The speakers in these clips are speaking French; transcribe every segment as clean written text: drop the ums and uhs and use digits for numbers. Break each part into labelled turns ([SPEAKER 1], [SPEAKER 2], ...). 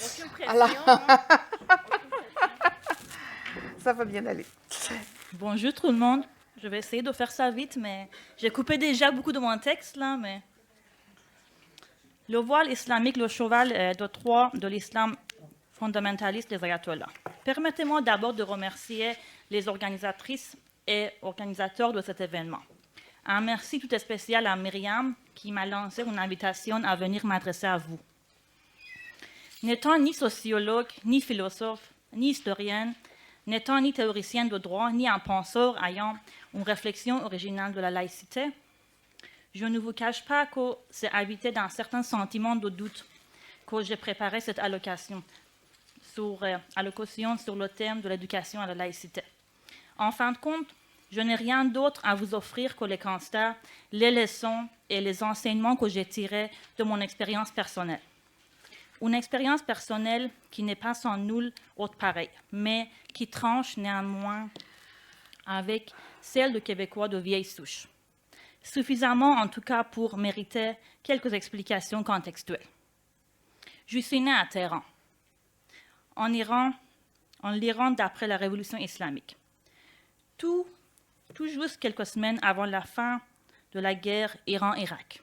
[SPEAKER 1] Aucune pression.
[SPEAKER 2] Alors,
[SPEAKER 1] Hein?
[SPEAKER 2] ça va bien aller.
[SPEAKER 1] Bonjour tout le monde. Je vais essayer de faire ça vite, mais j'ai coupé déjà beaucoup de mon texte là, mais le voile islamique, le cheval de Troie de l'islam fondamentaliste des ayatollahs. Permettez-moi d'abord de remercier les organisatrices et organisateurs de cet événement. Un merci tout spécial à Myriam qui m'a lancé une invitation à venir m'adresser à vous. N'étant ni sociologue, ni philosophe, ni historienne, n'étant ni théoricienne de droit, ni un penseur ayant une réflexion originale de la laïcité, je ne vous cache pas que c'est habité d'un certain sentiment de doute que j'ai préparé cette allocution sur le thème de l'éducation à la laïcité. En fin de compte, je n'ai rien d'autre à vous offrir que les constats, les leçons et les enseignements que j'ai tirés de mon expérience personnelle. Une expérience personnelle qui n'est pas sans nul autre pareil, mais qui tranche néanmoins avec celle de Québécois de vieille souche. Suffisamment en tout cas pour mériter quelques explications contextuelles. Je suis née à Téhéran, en Iran d'après la révolution islamique. Tout juste quelques semaines avant la fin de la guerre Iran-Irak.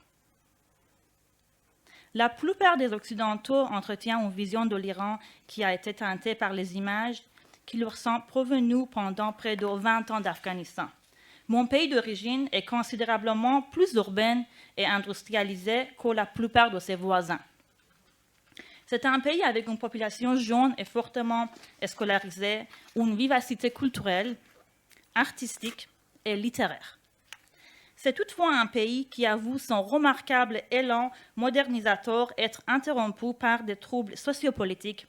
[SPEAKER 1] La plupart des Occidentaux entretiennent une vision de l'Iran qui a été teintée par les images qui leur sont provenues pendant près de 20 ans d'Afghanistan. Mon pays d'origine est considérablement plus urbain et industrialisé que la plupart de ses voisins. C'est un pays avec une population jeune et fortement scolarisée, une vivacité culturelle, artistique et littéraire. C'est toutefois un pays qui avoue son remarquable élan modernisateur être interrompu par des troubles sociopolitiques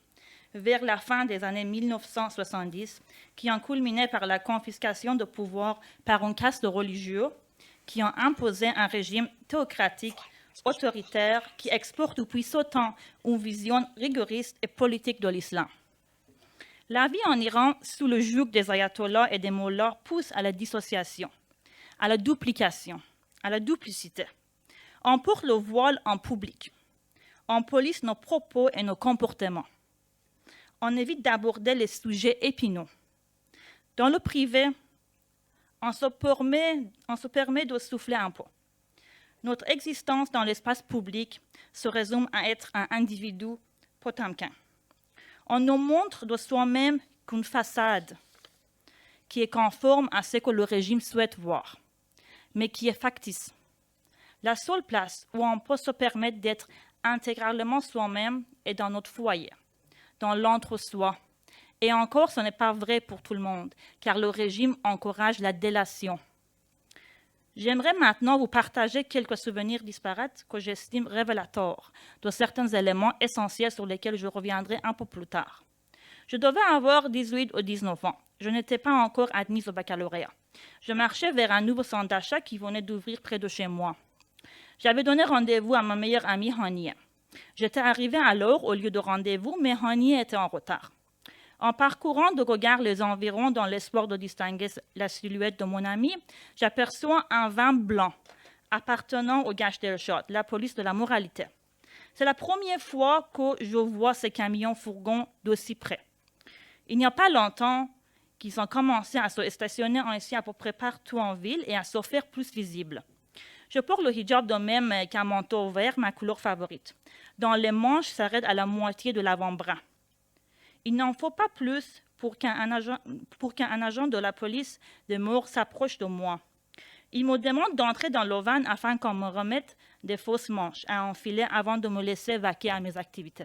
[SPEAKER 1] vers la fin des années 1970, qui ont culminé par la confiscation de pouvoir par une caste de religieux qui ont imposé un régime théocratique autoritaire qui exporte depuis ce temps une vision rigoriste et politique de l'islam. La vie en Iran, sous le joug des ayatollahs et des mollahs, pousse à la dissociation, à la duplication, à la duplicité. On porte le voile en public. On police nos propos et nos comportements. On évite d'aborder les sujets épineux. Dans le privé, on se permet de souffler un peu. Notre existence dans l'espace public se résume à être un individu potemkin. On nous montre de soi-même qu'une façade qui est conforme à ce que le régime souhaite voir, mais qui est factice. La seule place où on peut se permettre d'être intégralement soi-même est dans notre foyer, dans l'entre-soi. Et encore, ce n'est pas vrai pour tout le monde, car le régime encourage la délation. J'aimerais maintenant vous partager quelques souvenirs disparates que j'estime révélateurs de certains éléments essentiels sur lesquels je reviendrai un peu plus tard. Je devais avoir 18 ou 19 ans. Je n'étais pas encore admise au baccalauréat. Je marchais vers un nouveau centre d'achat qui venait d'ouvrir près de chez moi. J'avais donné rendez-vous à ma meilleure amie Hanie. J'étais arrivée à l'heure au lieu de rendez-vous, mais Hanie était en retard. En parcourant de regard les environs dans l'espoir de distinguer la silhouette de mon ami, j'aperçois un van blanc appartenant au Gashdershot, la police de la moralité. C'est la première fois que je vois ces camions-fourgons d'aussi près. Il n'y a pas longtemps qu'ils ont commencé à se stationner ainsi à peu près partout en ville et à se faire plus visibles. Je porte le hijab de même qu'un manteau vert, ma couleur favorite, dont les manches s'arrêtent à la moitié de l'avant-bras. Il n'en faut pas plus pour qu'un agent de la police de mort s'approche de moi. Il me demande d'entrer dans le van afin qu'on me remette des fausses manches à enfiler avant de me laisser vaquer à mes activités.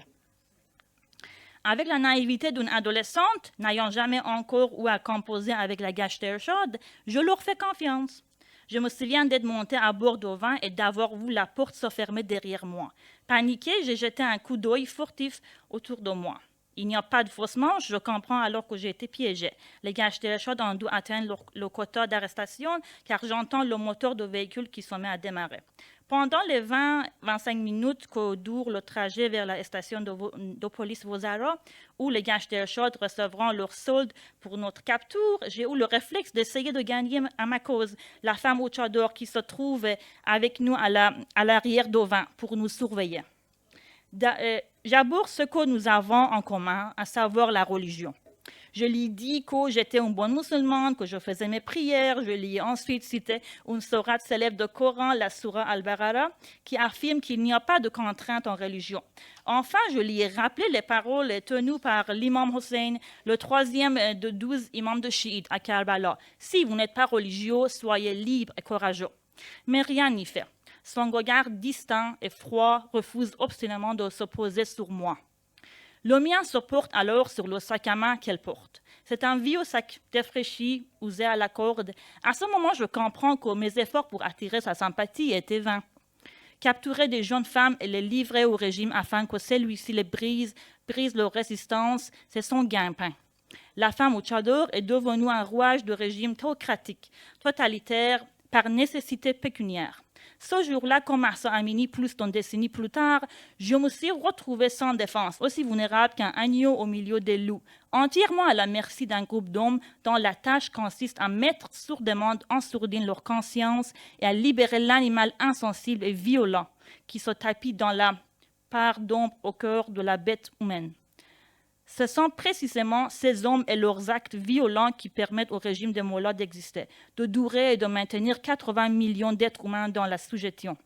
[SPEAKER 1] Avec la naïveté d'une adolescente, n'ayant jamais encore eu à composer avec la Gashdershot, je leur fais confiance. Je me souviens d'être montée à bord du van et d'avoir vu la porte se fermer derrière moi. Paniquée, j'ai jeté un coup d'œil furtif autour de moi. Il n'y a pas de fausse manche, je comprends alors que j'ai été piégée. Les Gashdershot ont dû atteindre le quota d'arrestation car j'entends le moteur du véhicule qui se met à démarrer. Pendant les 20-25 minutes que dure le trajet vers la station de police Vozara, où les Gashdershot recevront leur solde pour notre capture, j'ai eu le réflexe d'essayer de gagner à ma cause la femme au tchador qui se trouve avec nous à l'arrière du van pour nous surveiller. J'aborde ce que nous avons en commun, à savoir la religion. Je lui dis que j'étais une bonne musulmane, que je faisais mes prières. Je lui ai ensuite cité une sourate célèbre du Coran, la sourate Al-Baqarah, qui affirme qu'il n'y a pas de contrainte en religion. Enfin, je lui ai rappelé les paroles tenues par l'imam Hussein, le troisième de 12 imams de chiites à Karbala. Si vous n'êtes pas religieux, soyez libre et courageux. Mais rien n'y fait. Son regard distant et froid refuse obstinément de s'opposer sur moi. Le mien se porte alors sur le sac à main qu'elle porte. C'est un vieux sac défraîchi, usé à la corde. À ce moment, je comprends que mes efforts pour attirer sa sympathie étaient vains. Capturer des jeunes femmes et les livrer au régime afin que celui-ci les brise leur résistance, c'est son gagne-pain. La femme au tchador est devenue un rouage de régime théocratique, totalitaire, par nécessité pécuniaire. Ce jour-là, comme Mahsa Amini, plus d'une décennie plus tard, je me suis retrouvée sans défense, aussi vulnérable qu'un agneau au milieu des loups, entièrement à la merci d'un groupe d'hommes dont la tâche consiste à mettre sourdement en sourdine leur conscience et à libérer l'animal insensible et violent qui se tapit dans la part d'ombre au cœur de la bête humaine. Ce sont précisément ces hommes et leurs actes violents qui permettent au régime des Mollahs d'exister, de durer et de maintenir 80 millions d'êtres humains dans la sujétion.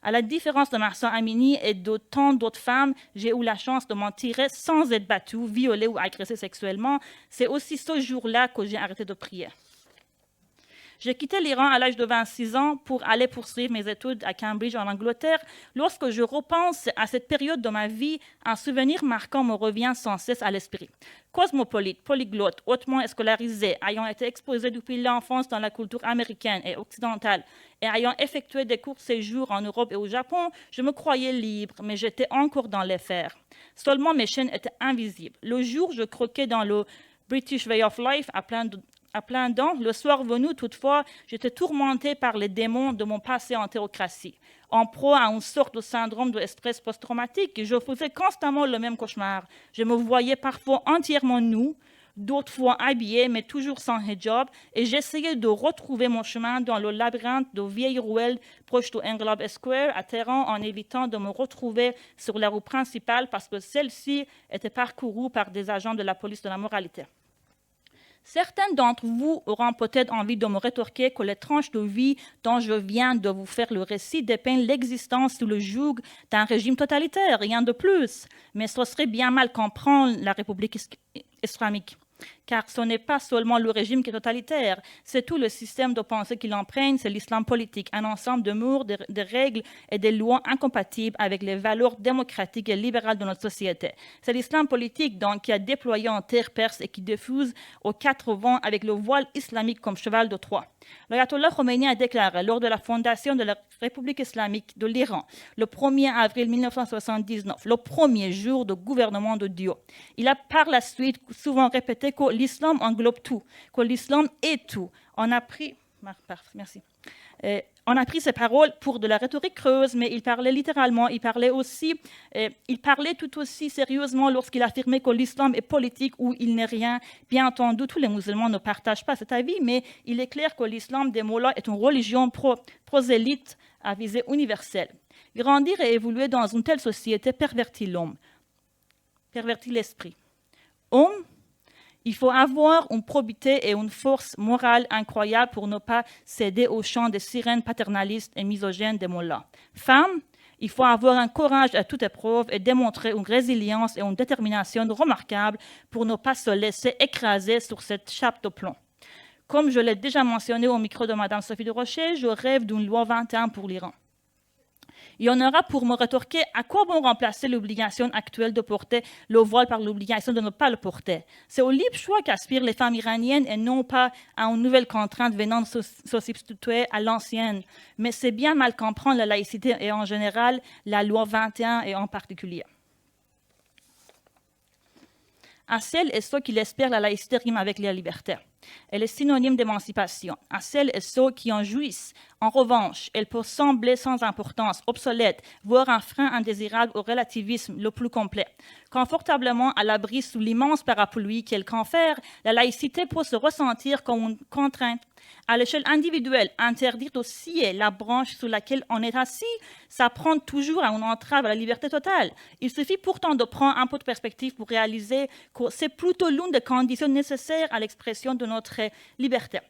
[SPEAKER 1] À la différence de Mahsa Amini et de tant d'autres femmes, j'ai eu la chance de m'en tirer sans être battue, violée ou agressée sexuellement. C'est aussi ce jour-là que j'ai arrêté de prier. J'ai quitté l'Iran à l'âge de 26 ans pour aller poursuivre mes études à Cambridge en Angleterre. Lorsque je repense à cette période de ma vie, un souvenir marquant me revient sans cesse à l'esprit. Cosmopolite, polyglotte, hautement scolarisé, ayant été exposé depuis l'enfance dans la culture américaine et occidentale et ayant effectué des courts séjours en Europe et au Japon, je me croyais libre, mais j'étais encore dans les fers. Seulement mes chaînes étaient invisibles. Le jour, je croquais dans le British Way of Life à plein dents. Le soir venu, toutefois, j'étais tourmentée par les démons de mon passé en théocratie. En proie à une sorte de syndrome de stress post-traumatique, je faisais constamment le même cauchemar. Je me voyais parfois entièrement nue, d'autres fois habillée, mais toujours sans hijab, et j'essayais de retrouver mon chemin dans le labyrinthe de vieilles ruelles proches de Englobe Square, atterrant en évitant de me retrouver sur la rue principale parce que celle-ci était parcourue par des agents de la police de la moralité. Certains d'entre vous auront peut-être envie de me rétorquer que les tranches de vie dont je viens de vous faire le récit dépeignent l'existence sous le joug d'un régime totalitaire, rien de plus. Mais ce serait bien mal comprendre la République islamique. Car ce n'est pas seulement le régime qui est totalitaire, c'est tout le système de pensée qui l'emprunte, c'est l'islam politique, un ensemble de murs, de règles et de lois incompatibles avec les valeurs démocratiques et libérales de notre société. C'est l'islam politique donc qui a déployé en terre perse et qui diffuse aux quatre vents avec le voile islamique comme cheval de Troie. L'ayatollah Khomeini a déclaré lors de la fondation de la République islamique de l'Iran, le 1er avril 1979, le premier jour de gouvernement de Dieu. Il a par la suite souvent répété que l'islam englobe tout, que l'islam est tout. On a pris ces paroles pour de la rhétorique creuse, mais il parlait littéralement, il parlait tout aussi sérieusement lorsqu'il affirmait que l'islam est politique ou il n'est rien. Bien entendu, tous les musulmans ne partagent pas cet avis, mais il est clair que l'islam des Mollahs est une religion prosélyte à visée universelle. Grandir et évoluer dans une telle société pervertit l'homme, pervertit l'esprit. Homme, il faut avoir une probité et une force morale incroyable pour ne pas céder au chant des sirènes paternalistes et misogynes des Mollahs. Femme, il faut avoir un courage à toute épreuve et démontrer une résilience et une détermination remarquables pour ne pas se laisser écraser sur cette chape de plomb. Comme je l'ai déjà mentionné au micro de Mme Sophie Durocher, je rêve d'une loi 21 pour l'Iran. Il y en aura pour me rétorquer à quoi bon remplacer l'obligation actuelle de porter le voile par l'obligation de ne pas le porter. C'est au libre choix qu'aspirent les femmes iraniennes et non pas à une nouvelle contrainte venant de se substituer à l'ancienne. Mais c'est bien mal comprendre la laïcité et en général la loi 21 et en particulier. À celles et ceux qui espèrent, la laïcité rime avec la liberté. Elle est synonyme d'émancipation. À celles et ceux qui en jouissent, En revanche, elle peut sembler sans importance, obsolète, voire un frein indésirable au relativisme le plus complet. Confortablement à l'abri sous l'immense parapluie qu'elle confère, la laïcité peut se ressentir comme une contrainte. À l'échelle individuelle, interdire de scier la branche sous laquelle on est assis, ça prend toujours une entrave à la liberté totale. Il suffit pourtant de prendre un peu de perspective pour réaliser que c'est plutôt l'une des conditions nécessaires à l'expression de notre liberté.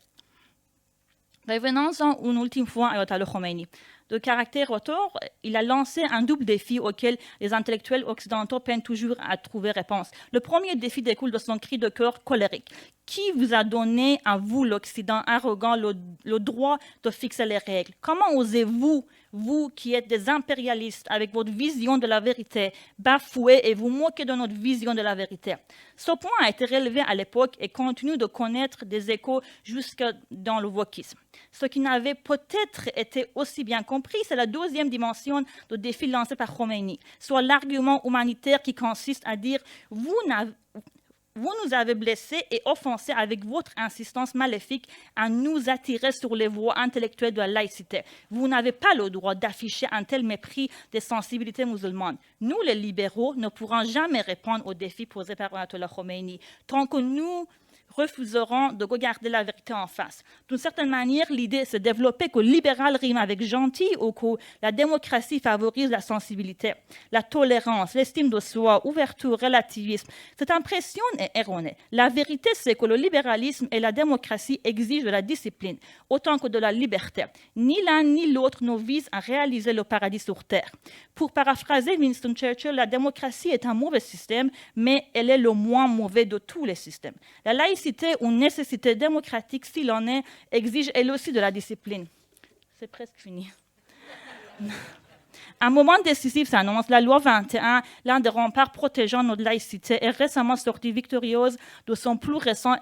[SPEAKER 1] Revenons-en une ultime fois à Ayatollah Khomeini. De caractère auteur, il a lancé un double défi auquel les intellectuels occidentaux peinent toujours à trouver réponse. Le premier défi découle de son cri de cœur colérique. Qui vous a donné à vous, l'Occident arrogant, le droit de fixer les règles? Comment osez-vous, vous qui êtes des impérialistes avec votre vision de la vérité, bafouer et vous moquer de notre vision de la vérité? Ce point a été relevé à l'époque et continue de connaître des échos jusque dans le wokisme. Ce qui n'avait peut-être été aussi bien compris, c'est la deuxième dimension du défi lancé par Khomeini, soit l'argument humanitaire qui consiste à dire « vous nous avez blessés et offensés avec votre insistance maléfique à nous attirer sur les voies intellectuelles de la laïcité. Vous n'avez pas le droit d'afficher un tel mépris des sensibilités musulmanes. Nous, les libéraux, ne pourrons jamais répondre aux défis posés par Ayatollah Khomeini tant que nous refuseront de regarder la vérité en face. D'une certaine manière, l'idée se développait que libéral rime avec gentil ou que la démocratie favorise la sensibilité, la tolérance, l'estime de soi, ouverture, relativisme. Cette impression est erronée. La vérité, c'est que le libéralisme et la démocratie exigent de la discipline, autant que de la liberté. Ni l'un ni l'autre ne visent à réaliser le paradis sur Terre. Pour paraphraser Winston Churchill, la démocratie est un mauvais système, mais elle est le moins mauvais de tous les systèmes. La laïcité ou nécessité démocratique, s'il en est, exige elle aussi de la discipline. C'est presque fini. Un moment décisif s'annonce. La loi 21, l'un des remparts protégeant notre laïcité, est récemment sortie victorieuse de son plus récent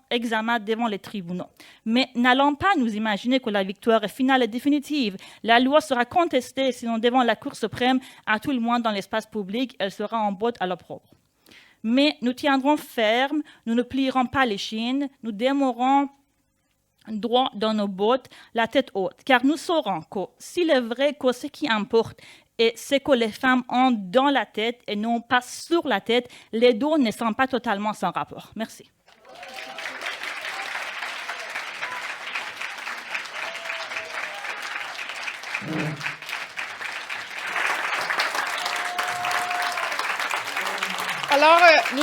[SPEAKER 1] examen devant les tribunaux. Mais n'allons pas nous imaginer que la victoire est finale et définitive. La loi sera contestée, sinon devant la Cour suprême, à tout le moins dans l'espace public, elle sera en botte à l'opprobre. Mais nous tiendrons ferme, nous ne plierons pas les chines, nous demeurons droit dans nos bottes, la tête haute, car nous saurons que s'il est vrai que ce qui importe est ce que les femmes ont dans la tête et non pas sur la tête, les deux ne sont pas totalement sans rapport. Merci.
[SPEAKER 2] Alors, je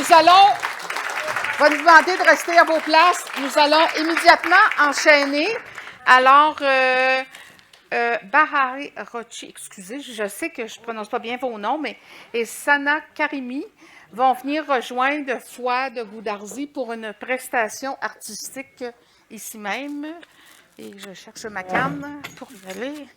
[SPEAKER 2] vais vous demander de rester à vos places. Nous allons immédiatement enchaîner. Alors, Bahari Rochi, excusez, je sais que je ne prononce pas bien vos noms, et Sana Karimi vont venir rejoindre Fouad Goudarzi pour une prestation artistique ici même. Et je cherche ma canne pour y aller.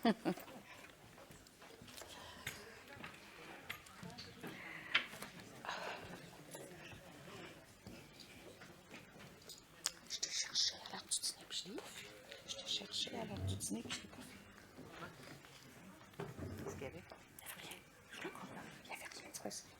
[SPEAKER 2] Je t'ai cherché à l'heure du dîner, puis je l'ai vu. Je t'ai cherché à l'heure du dîner, puis je l'ai pas vu. Qu'est-ce qu'il y avait? Il n'y avait rien. Je le comprends. Il n'y avait rien de facile.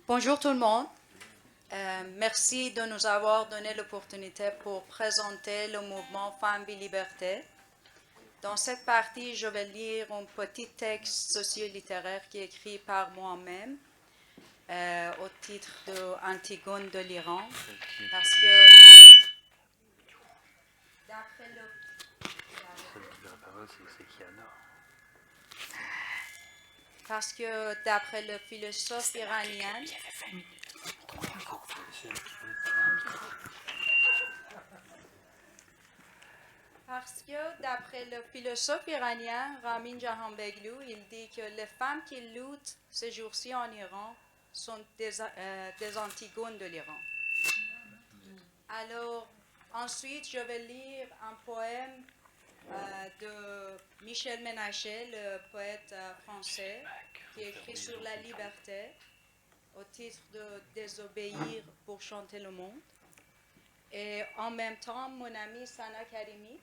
[SPEAKER 3] Bonjour tout le monde. Merci de nous avoir donné l'opportunité pour présenter le mouvement Femmes et Liberté. Dans cette partie, je vais lire un petit texte socio-littéraire qui est écrit par moi-même au titre de Antigone de l'Iran. Parce que d'après le... Parce que d'après le philosophe iranien, Ramin Jahanbeglou, il dit que les femmes qui luttent ces jours-ci en Iran sont des Antigones de l'Iran. Alors, ensuite, je vais lire un poème de Michel Ménager, le poète français, qui est écrit sur la liberté, au titre de Désobéir pour chanter le monde. Et en même temps, mon amie Sana Karimi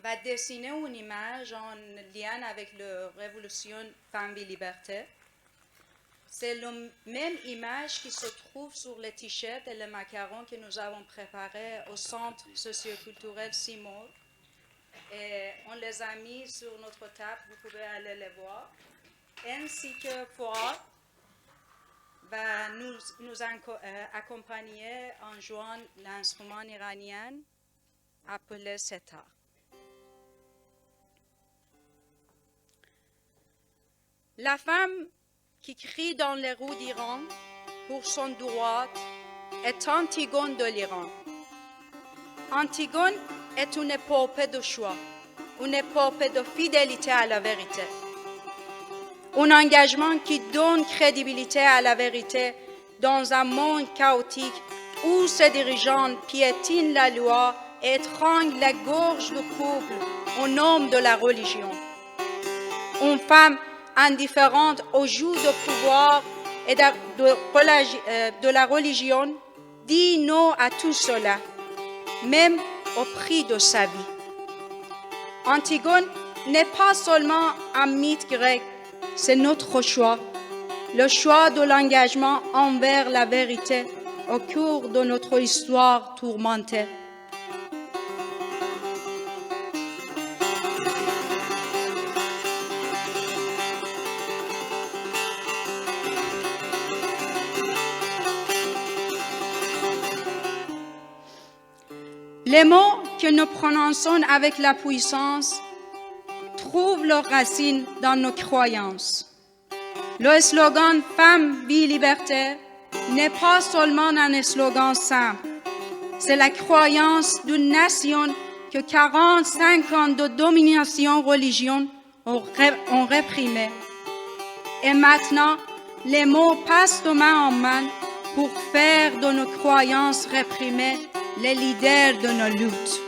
[SPEAKER 3] va dessiner une image en lien avec la révolution Femmes et Liberté. C'est la même image qui se trouve sur les t-shirts et les macarons que nous avons préparés au centre socioculturel Simon. Et on les a mis sur notre table, vous pouvez aller les voir. Ainsi que Fouad va nous accompagner en jouant l'instrument iranien appelé setar. La femme qui crie dans les rues d'Iran pour son droit est Antigone de l'Iran. Antigone est une épopée de choix, une épopée de fidélité à la vérité. Un engagement qui donne crédibilité à la vérité dans un monde chaotique où ses dirigeants piétinent la loi et étranglent la gorge du peuple au nom de la religion. Une femme indifférente au jeu de pouvoir et de la religion dit non à tout cela, même au prix de sa vie. Antigone n'est pas seulement un mythe grec, c'est notre choix, le choix de l'engagement envers la vérité au cours de notre histoire tourmentée. Les mots que nous prononçons avec la puissance trouvent leurs racines dans nos croyances. Le slogan « Femme, vie, liberté » n'est pas seulement un slogan simple. C'est la croyance d'une nation que 45 ans de domination religieuse ont réprimé. Et maintenant, les mots passent de main en main pour faire de nos croyances réprimées les leaders de nos luttes.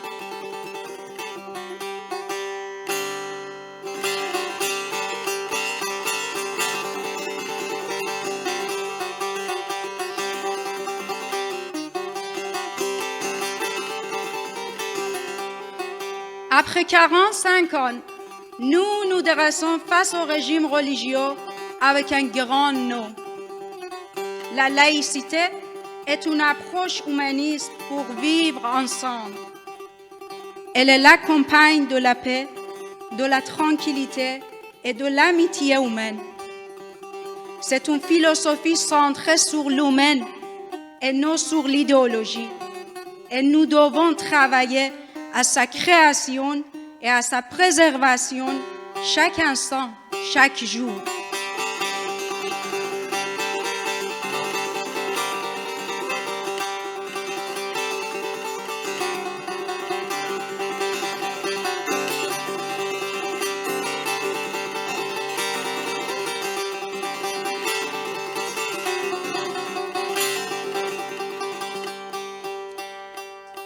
[SPEAKER 3] Après 45 ans, nous dressons face au régime religieux avec un grand non. La laïcité est une approche humaniste pour vivre ensemble. Elle est la compagne de la paix, de la tranquillité et de l'amitié humaine. C'est une philosophie centrée sur l'humain et non sur l'idéologie. Et nous devons travailler à sa création et à sa préservation chaque instant, chaque jour.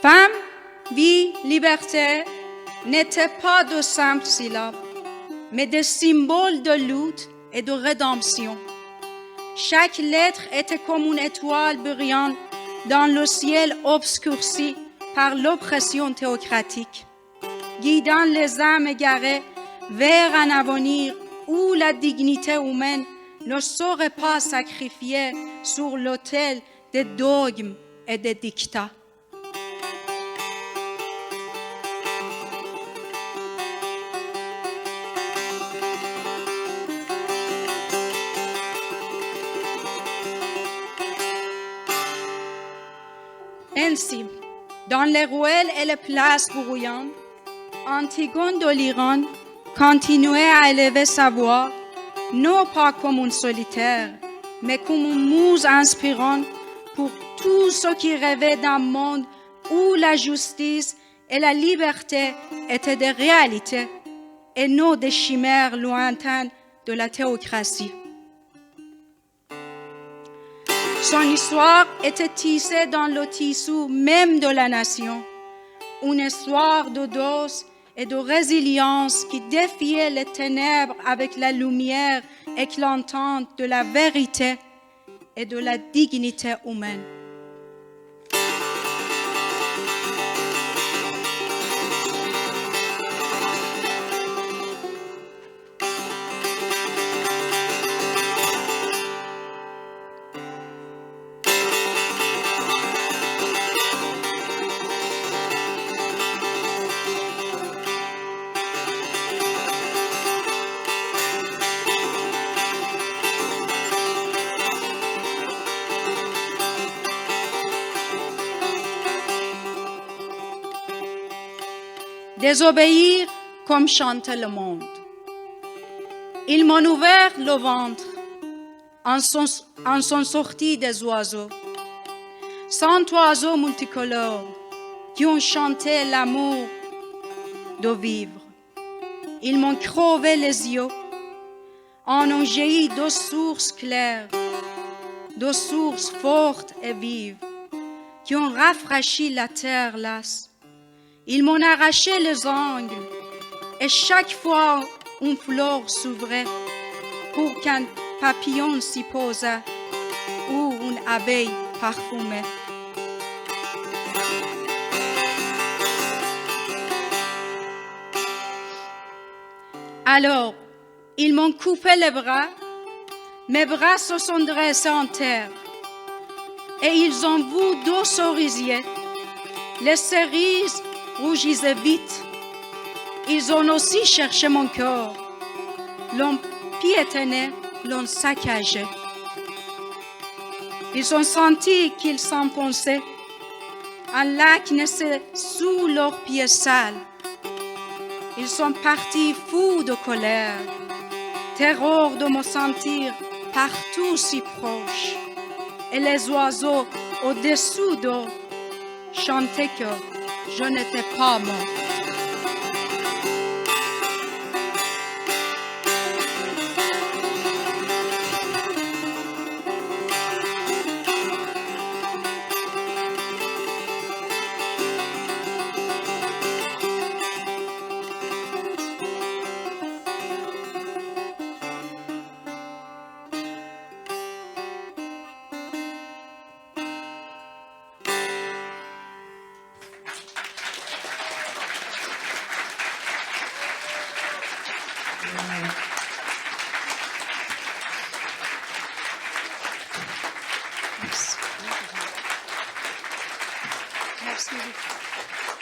[SPEAKER 3] Femme, vie, liberté n'étaient pas de simples syllabes, mais des symboles de lutte et de rédemption. Chaque lettre était comme une étoile brillante dans le ciel obscurci par l'oppression théocratique, guidant les âmes égarées vers un avenir où la dignité humaine ne serait pas sacrifiée sur l'autel des dogmes et des dictats. Ainsi, dans les ruelles et les places bruyantes, Antigone de l'Iran continuait à élever sa voix, non pas comme une solitaire, mais comme une muse inspirante pour tous ceux qui rêvaient d'un monde où la justice et la liberté étaient des réalités et non des chimères lointaines de la théocratie. Son histoire était tissée dans le tissu même de la nation, une histoire d'audace et de résilience qui défiait les ténèbres avec la lumière éclatante de la vérité et de la dignité humaine. désobéir comme chantait le monde. Ils m'ont ouvert le ventre, en sont sortis des oiseaux, 100 oiseaux multicolores qui ont chanté l'amour de vivre. Ils m'ont crevé les yeux, en ont jailli de sources claires, de sources fortes et vives, qui ont rafraîchi la terre lasse. Ils m'ont arraché les ongles, et chaque fois une fleur s'ouvrait pour qu'un papillon s'y posât ou une abeille parfumée. Alors, ils m'ont coupé les bras, mes bras se sont dressés en terre, et ils ont vu deux cerisiers. Les cerises rougissaient vite. Ils ont aussi cherché mon cœur, l'ont piétiné, l'ont saccagé. Ils ont senti qu'ils s'enfonçaient. Un lac naissait sous leurs pieds sales. Ils sont partis fous de colère, terreur de me sentir partout si proche. Et les oiseaux au-dessous d'eux chantaient que je n'étais pas mort. Merci beaucoup.